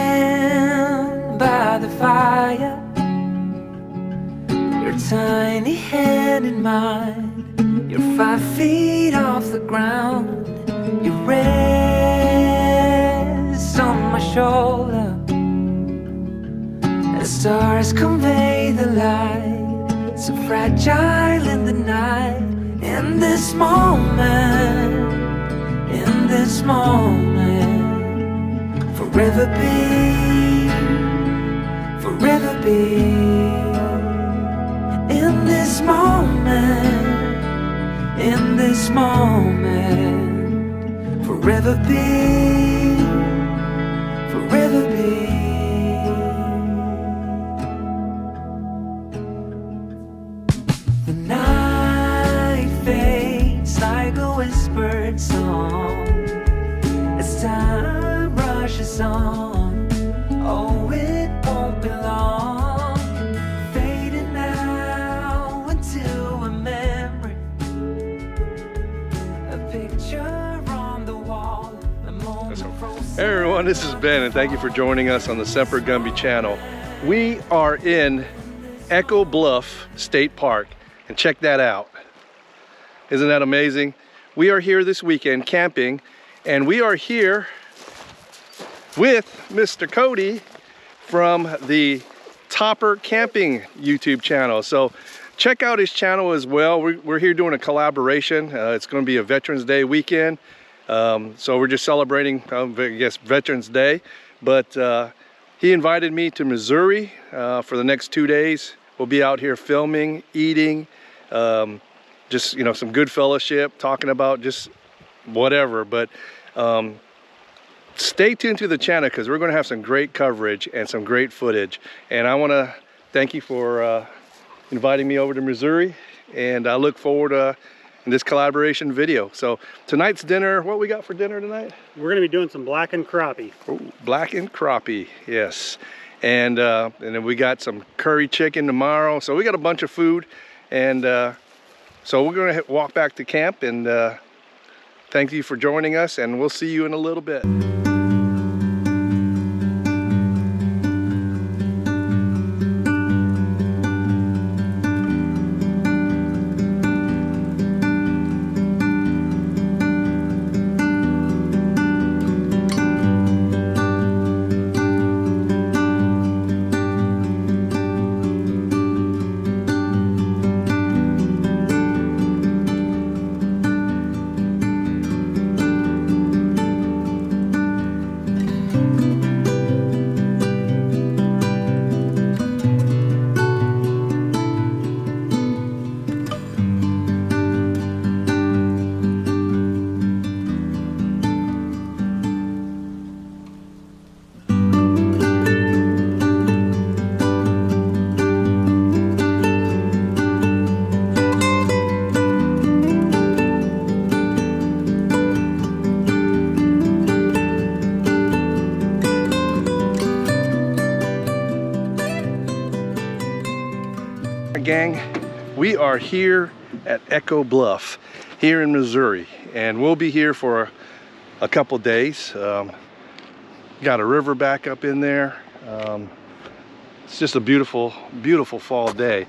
stand by the fire, your tiny hand in mine. You're 5 feet off the ground. You rest on my shoulder. The stars convey the light, so fragile in the night. In this moment, in this moment, forever be, forever be. In this moment, in this moment, forever be, forever be. The night fades like a whispered song as time rushes on. Oh, it won't be long, fading now into a memory, a picture on the wall, a moment. Hey everyone, this is Ben and thank you for joining us on the Semper Gumby channel. We are in Echo Bluff State Park and check that out. Isn't that amazing? We are here this weekend camping and we are here with Mr. Cody from the Topper Camping YouTube channel. So check out his channel as well. We're here doing a collaboration. It's going to be a Veterans Day weekend. So we're just celebrating, I guess, Veterans Day. But he invited me to Missouri for the next 2 days. We'll be out here filming, eating, just, you know, some good fellowship, talking about just whatever. But stay tuned to the channel because we're going to have some great coverage and some great footage. And I want to thank you for inviting me over to Missouri, and I look forward to this collaboration video. So tonight's dinner, what we got for dinner tonight? We're going to be doing some blackened crappie. Ooh, blackened crappie, yes. And then we got some curry chicken tomorrow. So we got a bunch of food, and so we're going to walk back to camp. And thank you for joining us, and we'll see you in a little bit. Gang, we are here at Echo Bluff here in Missouri, and we'll be here for a couple days. Got a river back up in there. It's just a beautiful, beautiful fall day.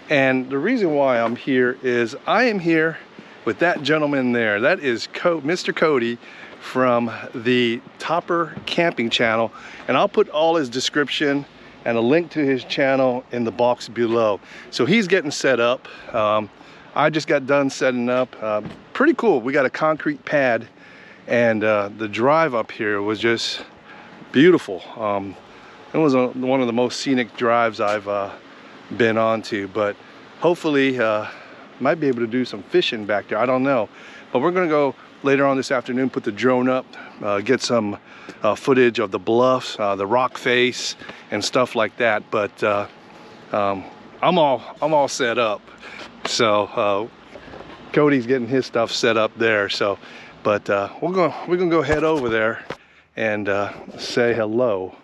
And the reason why I'm here is I am here with that gentleman there. That is Mr. Cody from the Topper Camping channel, and I'll put all his description and a link to his channel in the box below. So he's getting set up. I just got done setting up. Pretty cool. We got a concrete pad, and the drive up here was just beautiful. It was one of the most scenic drives I've been on to, but hopefully might be able to do some fishing back there. I don't know, but we're gonna go later on this afternoon, put the drone up, get some footage of the bluffs, the rock face, and stuff like that. But I'm all set up. So Cody's getting his stuff set up there. So, but we're gonna go head over there and say hello.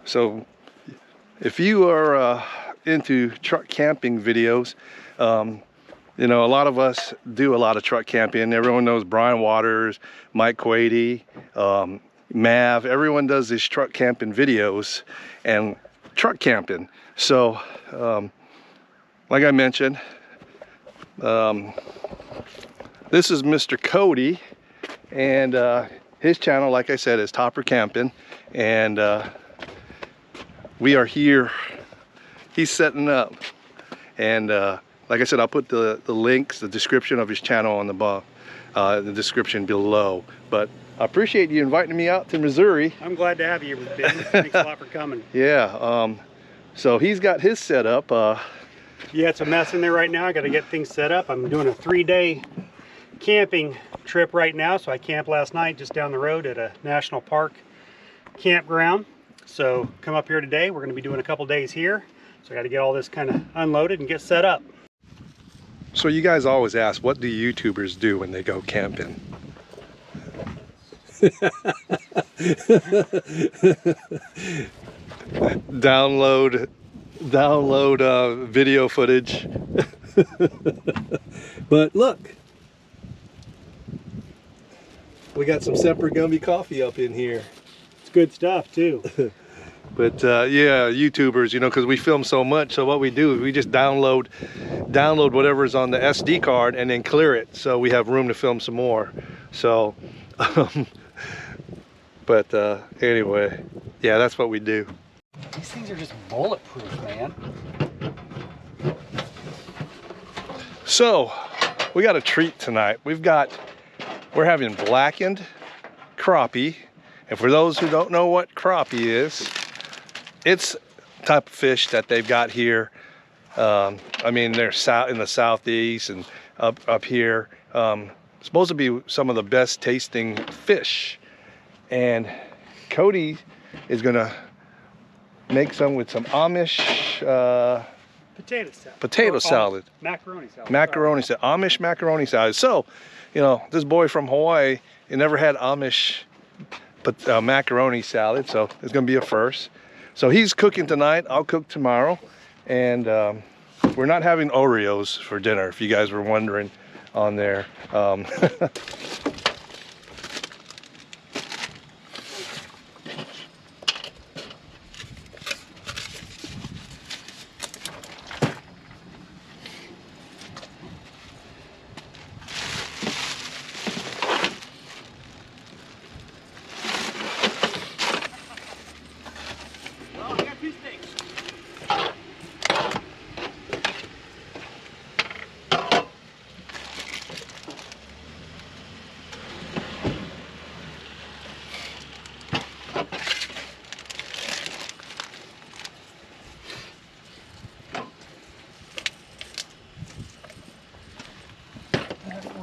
So if you are into truck camping videos, You know, a lot of us do a lot of truck camping. Everyone knows Brian Waters, Mike Cody, Mav. Everyone does these truck camping videos and truck camping. So, like I mentioned, this is Mr. Cody, and his channel, like I said, is Topper Camping, and we are here. He's setting up, and like I said, I'll put the links, the description of his channel on the description below. But I appreciate you inviting me out to Missouri. I'm glad to have you, Ben. Thanks a lot for coming. Yeah, so he's got his set up. Yeah, it's a mess in there right now. I got to get things set up. I'm doing a 3-day camping trip right now. So I camped last night just down the road at a national park campground. So come up here today. We're going to be doing a couple days here. So I got to get all this kind of unloaded and get set up. So you guys always ask, what do YouTubers do when they go camping? download video footage. But look, we got some Semper Gumby coffee up in here. It's good stuff too. But yeah, YouTubers, you know, because we film so much, so what we do is we just download whatever's on the SD card and then clear it, so we have room to film some more. So but anyway, yeah, that's what we do. These things are just bulletproof, man. So we got a treat tonight. We're having blackened crappie, and for those who don't know what crappie is, it's a type of fish that they've got here. I mean, they're in the southeast and up here. Supposed to be some of the best tasting fish. And Cody is gonna make some with some Amish potato salad. Macaroni salad. Macaroni salad. Amish macaroni salad. So, you know, this boy from Hawaii, he never had Amish macaroni salad, so it's gonna be a first. So he's cooking tonight, I'll cook tomorrow, and we're not having Oreos for dinner, if you guys were wondering on there.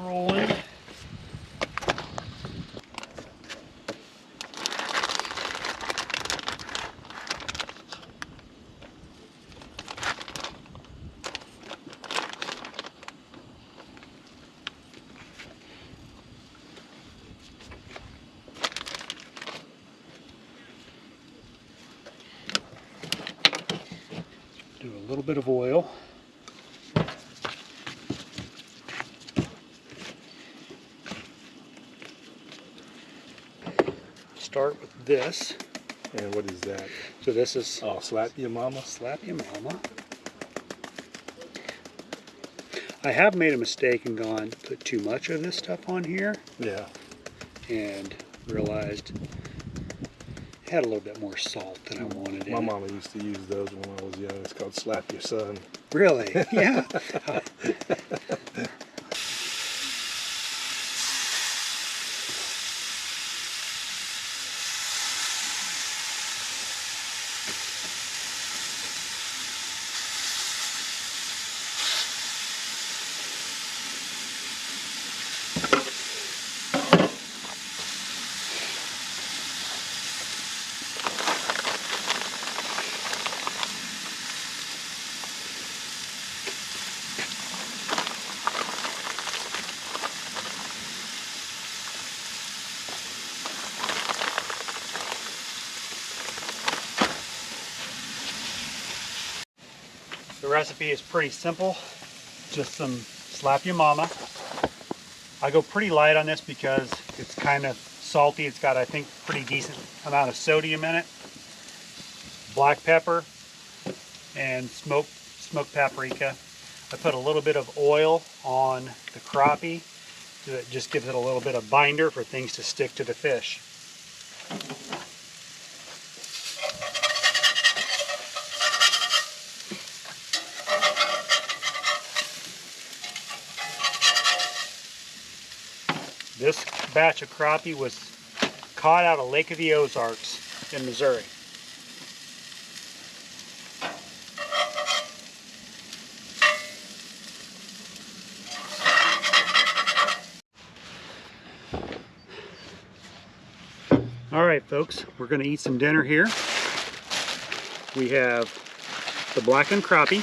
Rolling. Do a little bit of oil. Start with this. And what is that? So this is Slap Ya Mama? Slap Ya Mama. I have made a mistake and put too much of this stuff on here. Yeah. And realized it had a little bit more salt than I wanted. My mama used to use those when I was young. It's called Slap Your Son. Really? Yeah. The recipe is pretty simple. Just some Slap Your Mama. I go pretty light on this because it's kind of salty. It's got, I think, pretty decent amount of sodium in it. Black pepper and smoked paprika. I put a little bit of oil on the crappie so it just gives it a little bit of binder for things to stick to the fish. This batch of crappie was caught out of Lake of the Ozarks in Missouri. All right, folks, we're going to eat some dinner here. We have the blackened crappie,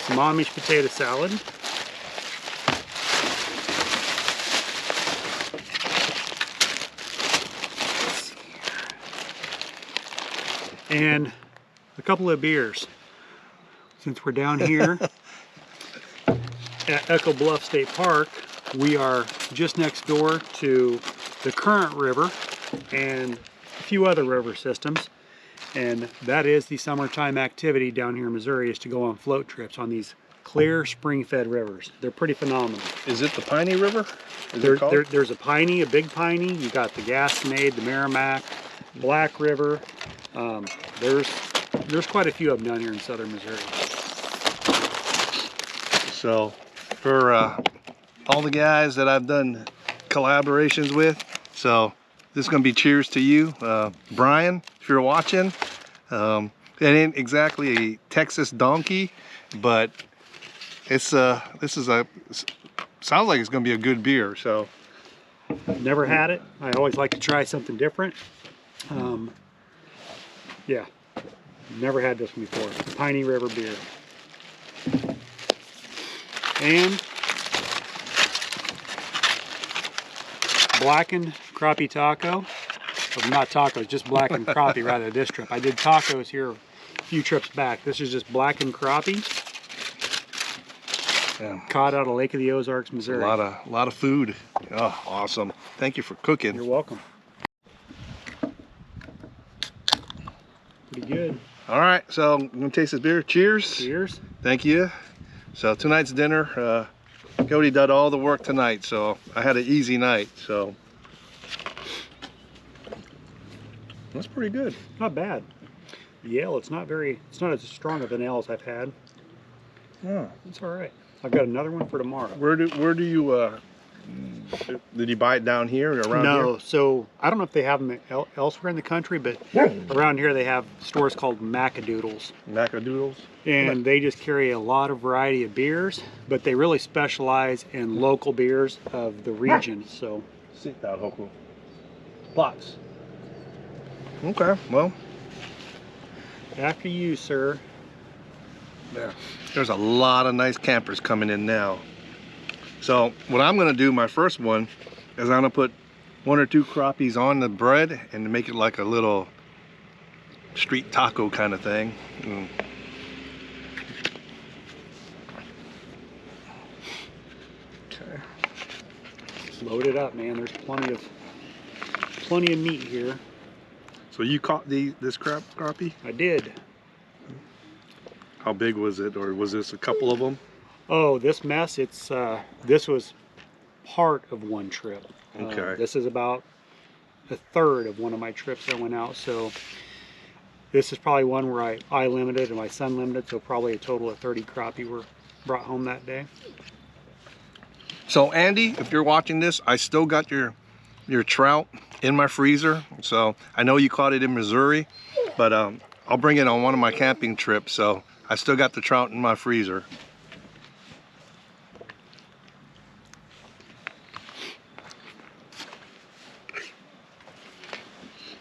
some Amish potato salad, and a couple of beers. Since we're down here at Echo Bluff State Park, we are just next door to the Current River and a few other river systems, and that is the summertime activity down here in Missouri, is to go on float trips on these clear spring-fed rivers. They're pretty phenomenal. Is it the Piney River? There's a Piney, a big Piney. You got the Gasconade, the Merrimack, Black River. There's quite a few of them down here in southern Missouri. So for all the guys that I've done collaborations with, so this is going to be cheers to you, Brian, if you're watching. It ain't exactly a Texas donkey, but it's sounds like it's going to be a good beer. So Never had it. I always like to try something different. Yeah, never had this one before. Piney River beer. And blackened crappie taco. Well, not tacos, just blackened crappie rather this trip. I did tacos here a few trips back. This is just blackened crappie. yeah, Caught out of Lake of the Ozarks, Missouri. a lot of food. Oh, awesome. Thank you for cooking. You're welcome. Pretty good. All right, so I'm going to taste this beer. Cheers. Cheers. Thank you. So tonight's dinner, Cody did all the work tonight, so I had an easy night. So that's pretty good. Not bad. The ale, it's not as strong of an ale as I've had. Yeah. It's all right. I've got another one for tomorrow. Where do you did you buy it down here or around here? No, so I don't know if they have them elsewhere in the country, but around here they have stores called Macadoodles. Macadoodles. And they just carry a lot of variety of beers, but they really specialize in local beers of the region. So Sit down, Hoku. Box. Okay, well. After you, sir. Yeah. There's a lot of nice campers coming in now. So what I'm gonna do, my first one, is I'm gonna put 1 or 2 crappies on the bread and make it like a little street taco kind of thing. Okay. Load it up, man. There's plenty of meat here. So you caught this crappie? I did. How big was it, or was this a couple of them? Oh, this mess, this was part of one trip. Okay. This is about a third of one of my trips that went out. So this is probably one where I limited and my son limited, so probably a total of 30 crappie were brought home that day. So Andy, if you're watching this, I still got your trout in my freezer. So I know you caught it in Missouri, but I'll bring it on one of my camping trips. So I still got the trout in my freezer.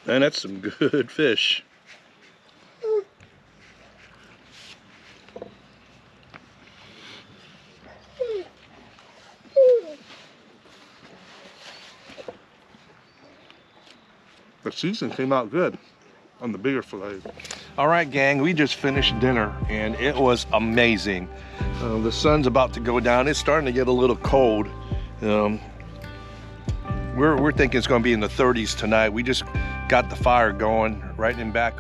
Man, that's some good fish. The season came out good. on the bigger fillet. All right, gang, we just finished dinner and it was amazing. The sun's about to go down. It's starting to get a little cold. We're thinking it's going to be in the 30s tonight. We just got the fire going right in back.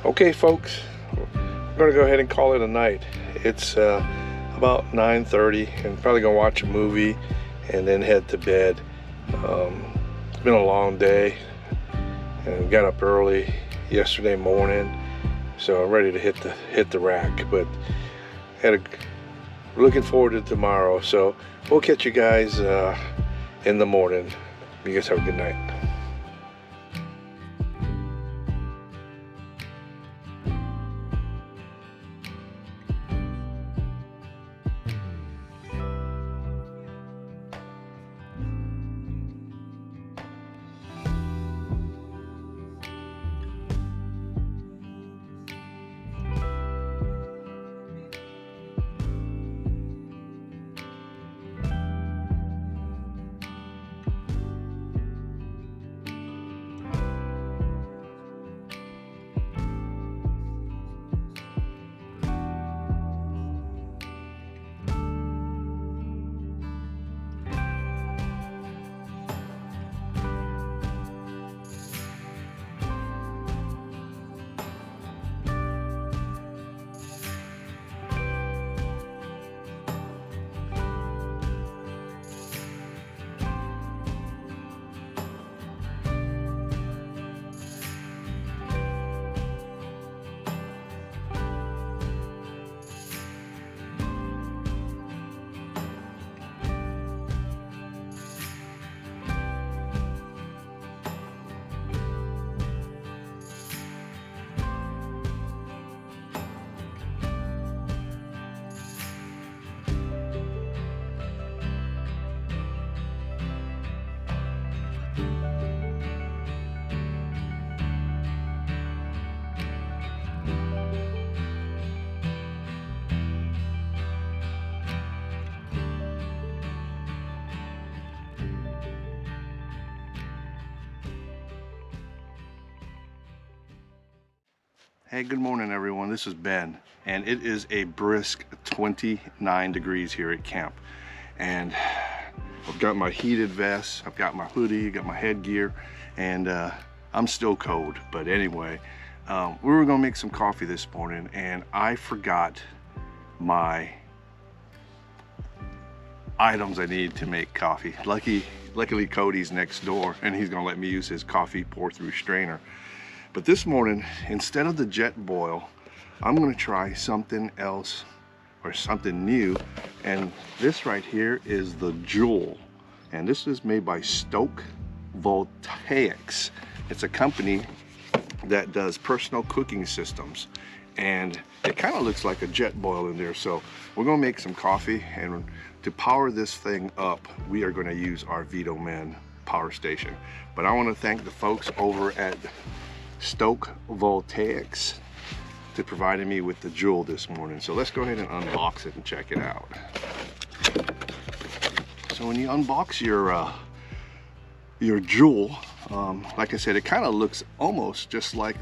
Okay, folks, we're gonna go ahead and call it a night. It's about 9:30 and probably gonna watch a movie and then head to bed. It's been a long day and got up early yesterday morning, so I'm ready to hit the rack. But looking forward to tomorrow. So we'll catch you guys in the morning. You guys have a good night. Hey, good morning everyone. This is Ben, and it is a brisk 29 degrees here at camp. And I've got my heated vest, I've got my hoodie, got my headgear, and I'm still cold. But anyway, we were gonna make some coffee this morning and I forgot my items I need to make coffee. Luckily Cody's next door and he's gonna let me use his coffee pour through strainer. But this morning, instead of the jet boil, I'm gonna try something else or something new. And this right here is the JOULE. And this is made by stokevoltaics. It's a company that does personal cooking systems. And it kind of looks like a jet boil in there. So we're gonna make some coffee, and to power this thing up, we are gonna use our VTOMAN power station. But I wanna thank the folks over at stokevoltaics to providing me with the JOULE this morning. So let's go ahead and unbox it and check it out. So when you unbox your JOULE, like I said, it kind of looks almost just like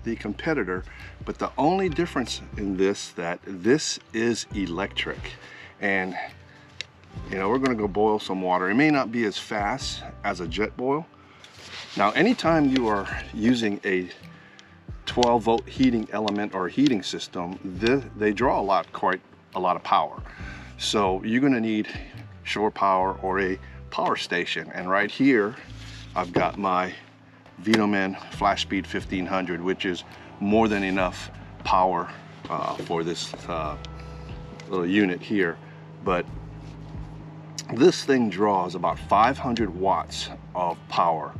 the competitor, but the only difference in this that this is electric. And you know, we're going to go boil some water. It may not be as fast as a jet boil. Now, anytime you are using a 12-volt heating element or heating system, they draw quite a lot of power. So you're going to need shore power or a power station. And right here, I've got my VTOMAN FLASHSPEED 1500, which is more than enough power for this little unit here. But this thing draws about 500 watts of power.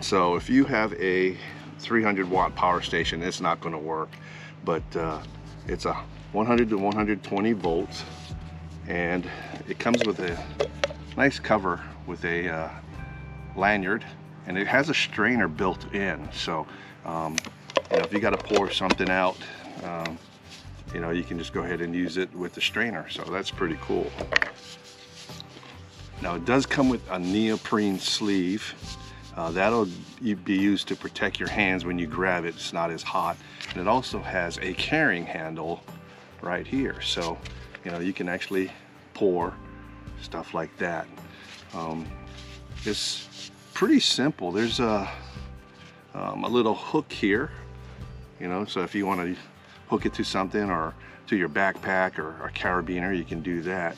So if you have a 300 watt power station, it's not going to work. But it's a 100 to 120 volts, and it comes with a nice cover with a lanyard, and it has a strainer built in. So you know, if you got to pour something out, you know, you can just go ahead and use it with the strainer. So that's pretty cool. Now it does come with a neoprene sleeve. That'll be used to protect your hands when you grab it. It's not as hot. And it also has a carrying handle right here. So, you know, you can actually pour stuff like that. It's pretty simple. There's a little hook here, you know, so if you want to hook it to something or to your backpack or a carabiner, you can do that.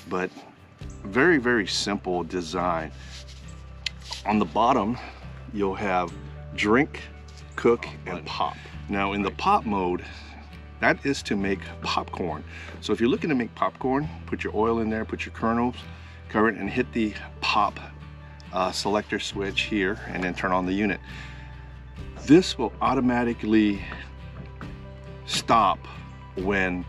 But very, very simple design. On the bottom, you'll have drink, cook, and pop. Now in the pop mode, that is to make popcorn. So if you're looking to make popcorn, put your oil in there, put your kernels, cover it, and hit the pop selector switch here, and then turn on the unit. This will automatically stop when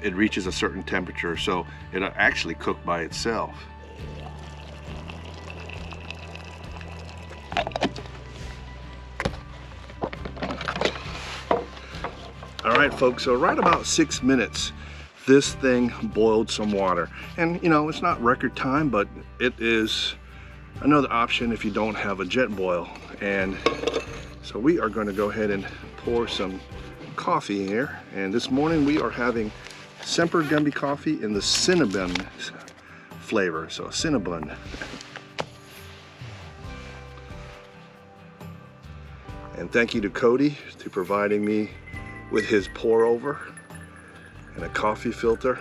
it reaches a certain temperature, so it'll actually cook by itself. All right, folks, so right about 6 minutes, this thing boiled some water. And you know, it's not record time, but it is another option if you don't have a jet boil. And so we are going to go ahead and pour some coffee here. And this morning we are having Semper Gumby coffee in the cinnamon flavor, so cinnabon. And thank you to Cody for providing me with his pour over and a coffee filter.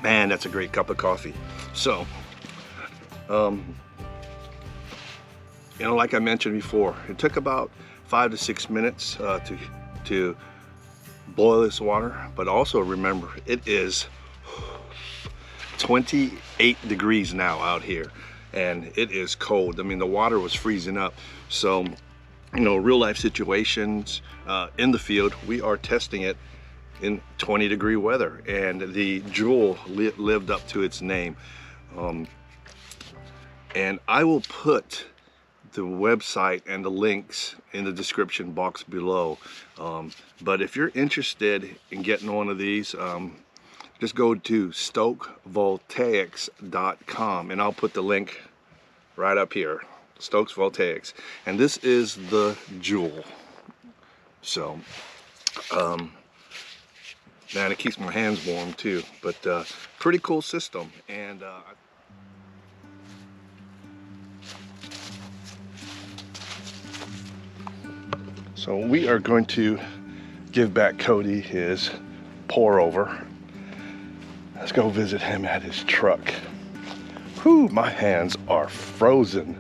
Man, that's a great cup of coffee. So, you know, like I mentioned before, it took about 5 to 6 minutes to boil this water. But also remember, it is 28 degrees now out here, and it is cold. I mean, the water was freezing up. So, you know, real life situations in the field, we are testing it in 20-degree weather, and the JOULE lived up to its name. And I will put the website and the links in the description box below. But if you're interested in getting one of these, just go to stokevoltaics.com, and I'll put the link right up here, stokevoltaics. And this is the JOULE. So, man, it keeps my hands warm too, but pretty cool system. And so we are going to give back Cody his pour over. Let's go visit him at his truck. Whew, my hands are frozen.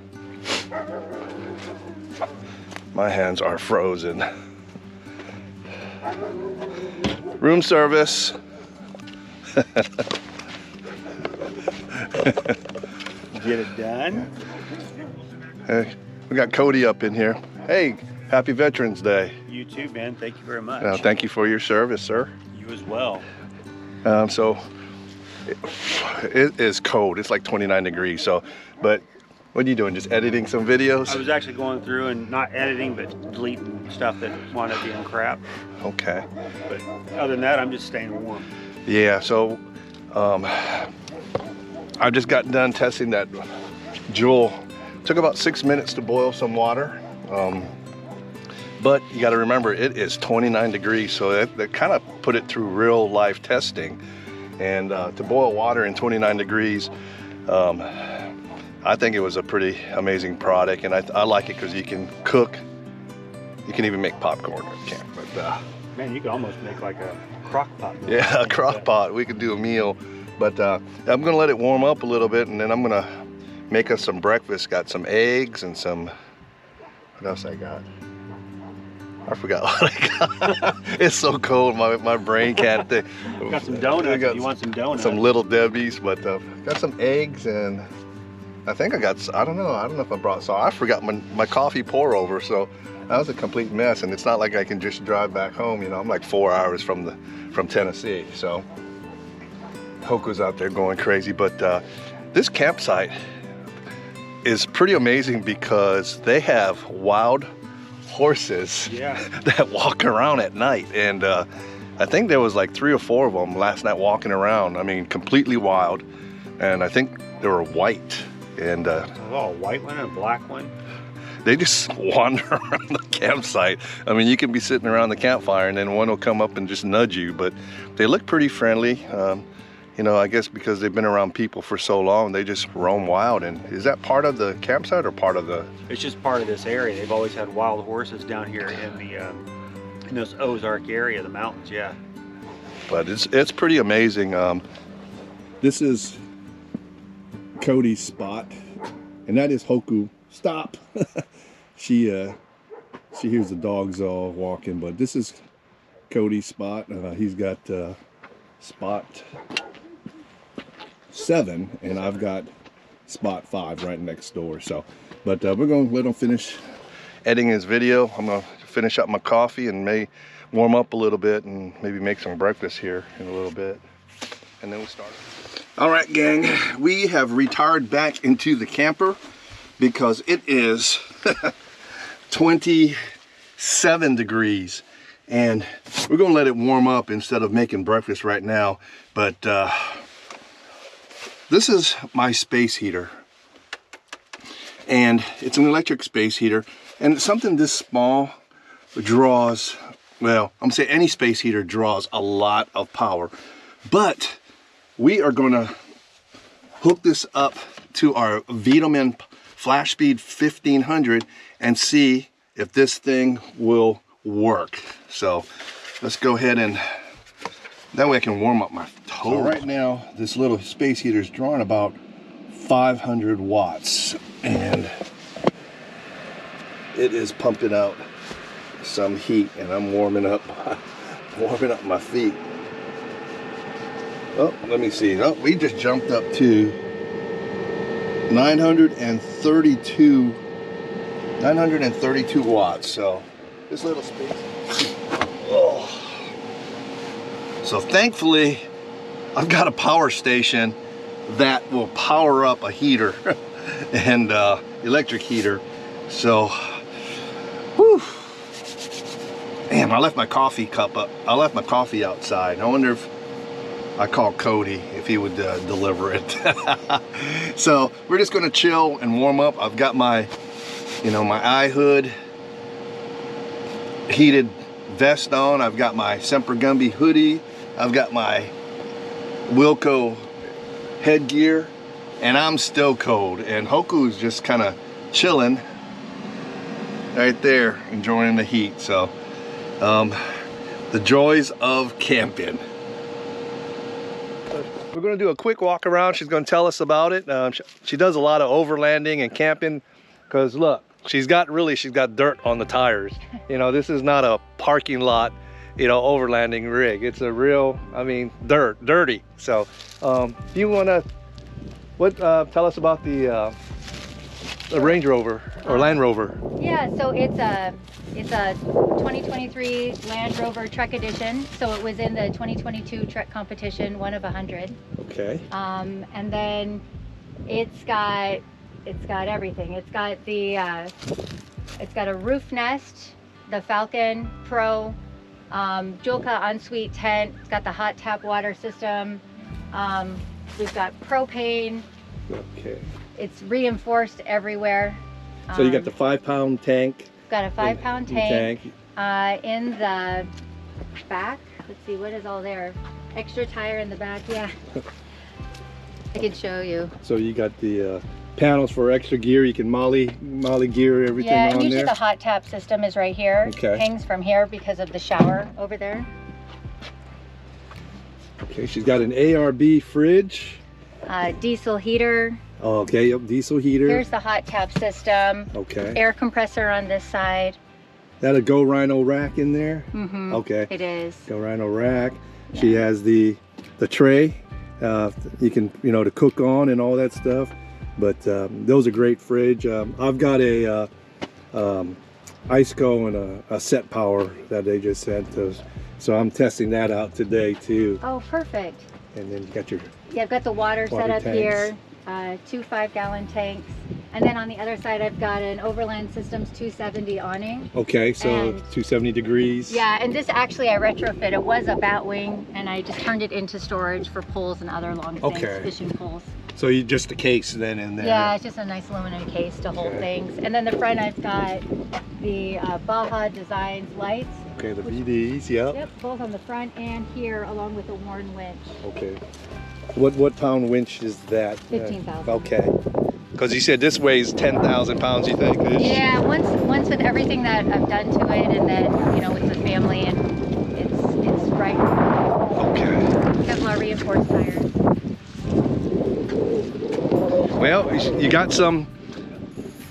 My hands are frozen. Room service. Get it done. Hey, we got Cody up in here. Hey, happy Veterans Day. You too, man. Thank you very much. Thank you for your service, sir. You as well. So it is cold. It's like 29 degrees. So, but What are you doing? Just editing some videos? I was actually going through and not editing, but deleting stuff that wound up being crap. Okay. But other than that, I'm just staying warm. Yeah, so I just got done testing that JOULE. Took about 6 minutes to boil some water. But you got to remember, it is 29 degrees, so that kind of put it through real life testing. And to boil water in 29 degrees, I think it was a pretty amazing product, and I like it because you can cook. You can even make popcorn at camp. But man, you could almost make like a crock pot. Yeah, a crock pot. We could do a meal. But I'm gonna let it warm up a little bit, and then I'm gonna make us some breakfast. Got some eggs and some, what else I got? I forgot what I got. It's so cold, my brain can't think. Got some donuts. You want some donuts? Some Little Debbie's, but got some eggs, and I think I got, I don't know if I brought, so I forgot my coffee pour over, so that was a complete mess. And it's not like I can just drive back home, you know. I'm like 4 hours from Tennessee, so Hoku's out there going crazy. But this campsite is pretty amazing because they have wild horses that walk around at night, and I think there was like 3 or 4 of them last night walking around. I mean, completely wild, and I think they were white. And a white one and a black one. They just wander around the campsite. I mean, you can be sitting around the campfire, and then one will come up and just nudge you. But they look pretty friendly. You know, I guess because they've been around people for so long, they just roam wild. And is that part of the campsite or part of the? It's just part of this area. They've always had wild horses down here in the in this Ozark area, the mountains. Yeah. But it's pretty amazing. This is Cody's spot, and that is Hoku. Stop. She hears the dogs all walking, but this is Cody's spot. He's got spot 7, and I've got spot 5 right next door. So, but we're gonna let him finish editing his video. I'm gonna finish up my coffee and may warm up a little bit and maybe make some breakfast here in a little bit, and then we'll start. All right, gang, we have retired back into the camper because it is 27 degrees, and we're gonna let it warm up instead of making breakfast right now. But this is my space heater, and it's an electric space heater, and something this small draws, well, I'm saying any space heater draws a lot of power, but we are gonna hook this up to our VTOMAN FLASHSPEED 1500 and see if this thing will work. So let's go ahead, and that way I can warm up my toes. So right now, this little space heater is drawing about 500 watts, and it is pumping out some heat, and I'm warming up my feet. Oh, let me see. Oh, we just jumped up to 932 watts. So this little space. Oh. So thankfully, I've got a power station that will power up a heater and electric heater. So, whew. Damn, I left my coffee cup up. I left my coffee outside. I wonder if I call Cody if he would deliver it. So we're just gonna chill and warm up. I've got my, my eye hood, heated vest on. I've got my Semper Gumby hoodie. I've got my Wilco headgear, and I'm still cold. And Hoku's just kind of chilling right there, enjoying the heat. So the joys of camping. We're going to do a quick walk around. She's going to tell us about it. She does a lot of overlanding and camping, because look, she's got dirt on the tires. This is not a parking lot, overlanding rig. It's a real, dirty. So do you want to tell us about the Range Rover or Land Rover? Yeah, so it's a 2023 Land Rover Trek Edition. So it was in the 2022 Trek competition, 1 of 100. Okay. And then it's got it's got everything. It's got the it's got a roof nest, the Falcon Pro, JOULE ensuite tent. It's got the hot tap water system. We've got propane. Okay. It's reinforced everywhere. So you got the 5-pound tank. Got a 5-pound tank. In the back. Let's see, what is all there? Extra tire in the back, yeah. I can show you. So you got the panels for extra gear. You can molly gear everything yeah, on and usually there. the hot tap system is right here. Okay. Hangs from here because of the shower over there. Okay, she's got an ARB fridge. Diesel heater. Okay, yep, diesel heater. Here's the hot tap system. Okay. Air compressor on this side. That a Go Rhino rack in there? Mm-hmm. Okay. It is. Go Rhino rack. Yeah. She has the tray. You can, to cook on and all that stuff. But those are great fridge. I've got a IceCo and a Set Power that they just sent us. So I'm testing that out today too. Oh, perfect. And then you got your I've got the water set up tanks. here. 2 5-gallon tanks. And then on the other side, I've got an Overland Systems 270 awning. Okay, so and 270 degrees. Yeah, and this actually I retrofit. It was a bat wing, and I just turned it into storage for poles and other long things, fishing poles. So you just a case then in there. Yeah, it's just a nice aluminum case to hold things. And then the front, I've got the Baja Designs lights. Okay, the VDs, yep. Yep, both on the front and here, along with the Warn winch. Okay. What pound winch is that? 15,000. Okay. Because you said this weighs 10,000 pounds, you think? Yeah, once with everything that I've done to it, and then with the family, and it's right. Okay. Kevlar reinforced tires. Well, you got some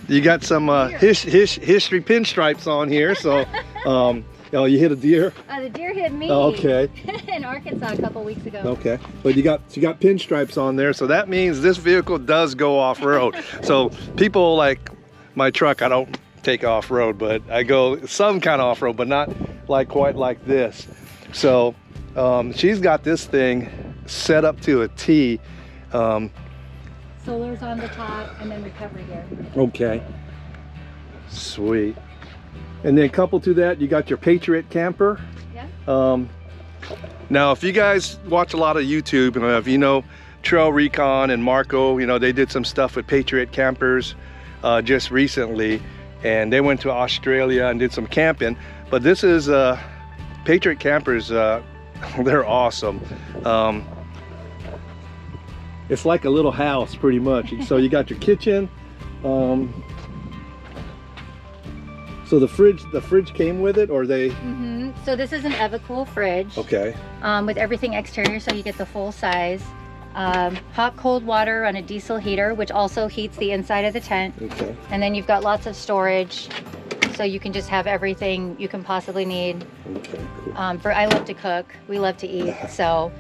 history pinstripes on here, so oh, you hit a deer? The deer hit me. Okay. In Arkansas a couple weeks ago. Okay, but you got pinstripes on there, so that means this vehicle does go off-road. So people like my truck, I don't take off-road, but I go some kind of off-road, but not quite like this. So she's got this thing set up to a T. Solar's on the top, and then recovery gear. Okay. Sweet. And then coupled to that, you got your Patriot camper. Yeah. Now, if you guys watch a lot of YouTube, and if you know Trail Recon and Marco, they did some stuff with Patriot campers just recently, and they went to Australia and did some camping. But this is Patriot campers. They're awesome. It's like a little house, pretty much. So you got your kitchen. So the fridge came with it, or they? Mm-hmm. So this is an EvaCool fridge. Okay. With everything exterior, so you get the full size. Hot cold water on a diesel heater, which also heats the inside of the tent. Okay. And then you've got lots of storage, so you can just have everything you can possibly need. Okay. Cool. I love to cook. We love to eat. So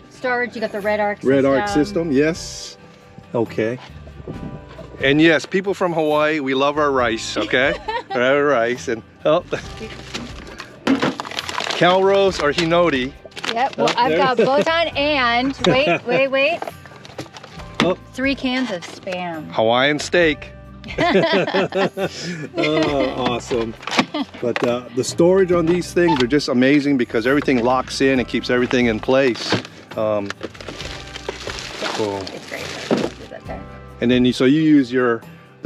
storage, you got the Red Arc system. Red Arc system, yes. Okay. And yes, people from Hawaii, we love our rice, okay? Our rice. And Calrose or Hinodi. Yep, well, I've got Botan and, wait. Oh. 3 cans of Spam. Hawaiian steak. Oh, awesome. But the storage on these things are just amazing because everything locks in and keeps everything in place. Cool. It's great. And then so you use the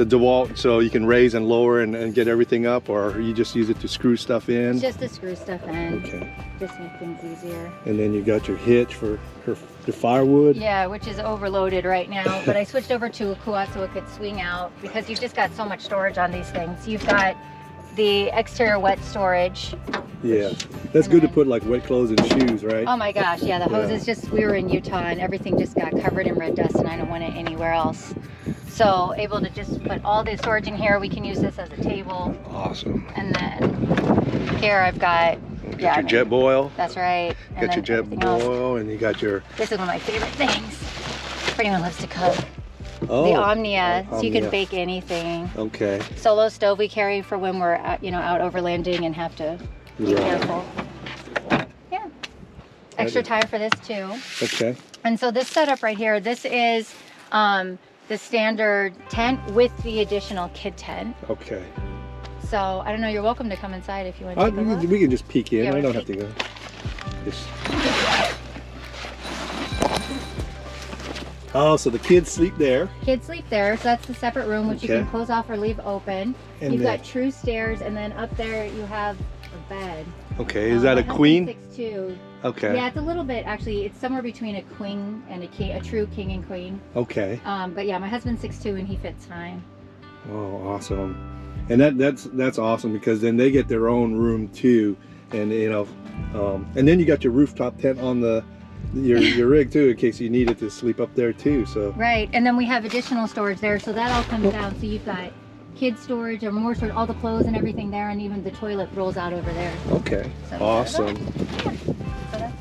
DeWalt so you can raise and lower and get everything up, or you just use it to screw stuff in? Just to screw stuff in. Okay. Just make things easier. And then you got your hitch for the firewood. Yeah, which is overloaded right now, but I switched over to a quad so it could swing out because you've just got so much storage on these things. You've got the exterior wet storage. Yeah, that's good to put like wet clothes and shoes, right? Oh my gosh, yeah, the hoses we were in Utah and everything just got covered in red dust and I don't want it anywhere else. So able to just put all the storage in here. We can use this as a table. Awesome. And then here I've got your jet boil. That's right. And got your jet boil and you got your... This is one of my favorite things for anyone who loves to cook. Oh, the Omnia, so you can bake anything. Okay. Solo stove we carry for when we're out overlanding and have to be careful. Yeah. Extra tire for this too. Okay. And so this setup right here, this is the standard tent with the additional kid tent. Okay. So I don't know, you're welcome to come inside if you want to take a look. We can just peek in. Yeah, I we'll don't have to go. Just... Oh, so the kids sleep there. Kids sleep there, so that's the separate room, which you Okay. can close off or leave open. And You've then- got true stairs, and then up there you have a bed. Okay, is that a My husband's queen? 6'2". Okay. Yeah, it's a little bit, actually, it's somewhere between a queen and a king, a true king and queen. Okay. But yeah, my husband's 6'2" and he fits fine. Oh, awesome. And that's awesome, because then they get their own room too, and you know, and then you got your rooftop tent on your rig too, in case you needed to sleep up there too. So Right, and then we have additional storage there, so that all comes down. So you've got kids storage or more storage, all the clothes and everything there, and even the toilet rolls out over there. okay, So, awesome. So that's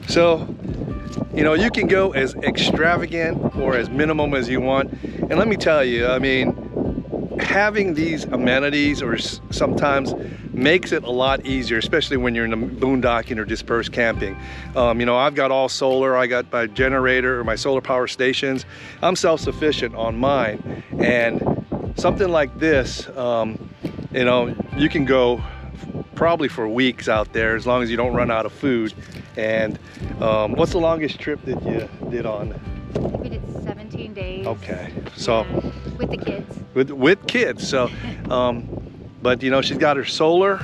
So, you know, you can go as extravagant or as minimum as you want. And let me tell you, I mean, having these amenities or sometimes makes it a lot easier, especially when you're in the boondocking or dispersed camping. You know, I've got all solar. I got my generator or my solar power stations. I'm self-sufficient on mine. And something like this, you know, you can go probably for weeks out there as long as you don't run out of food. And what's the longest trip that you did on? we did 17 days. Okay, so Yeah, with the kids. with kids. So, but you know, she's got her solar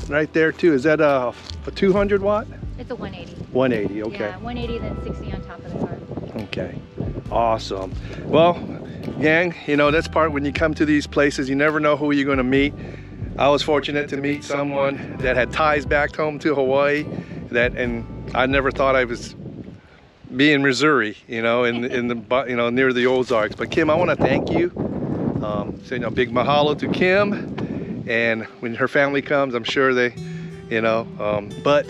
right there too. Is that a 200 watt? It's a 180. 180. Okay. Yeah, 180, then 60 on top of the car. Okay. Awesome. Well, gang, you know, that's part when you come to these places, you never know who you're going to meet. I was fortunate to meet someone that had ties back home to Hawaii, and I never thought I was be in Missouri, you know, in the you know, near the Ozarks. But Kim, I want to thank you. Say, you know, big mahalo to Kim, and when her family comes, I'm sure they, you know, but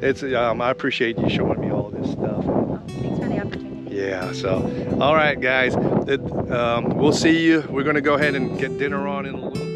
it's I appreciate you showing me all of this stuff. Oh, thanks for the opportunity. Yeah. So, all right, guys, we'll see you. We're going to go ahead and get dinner on in a little bit.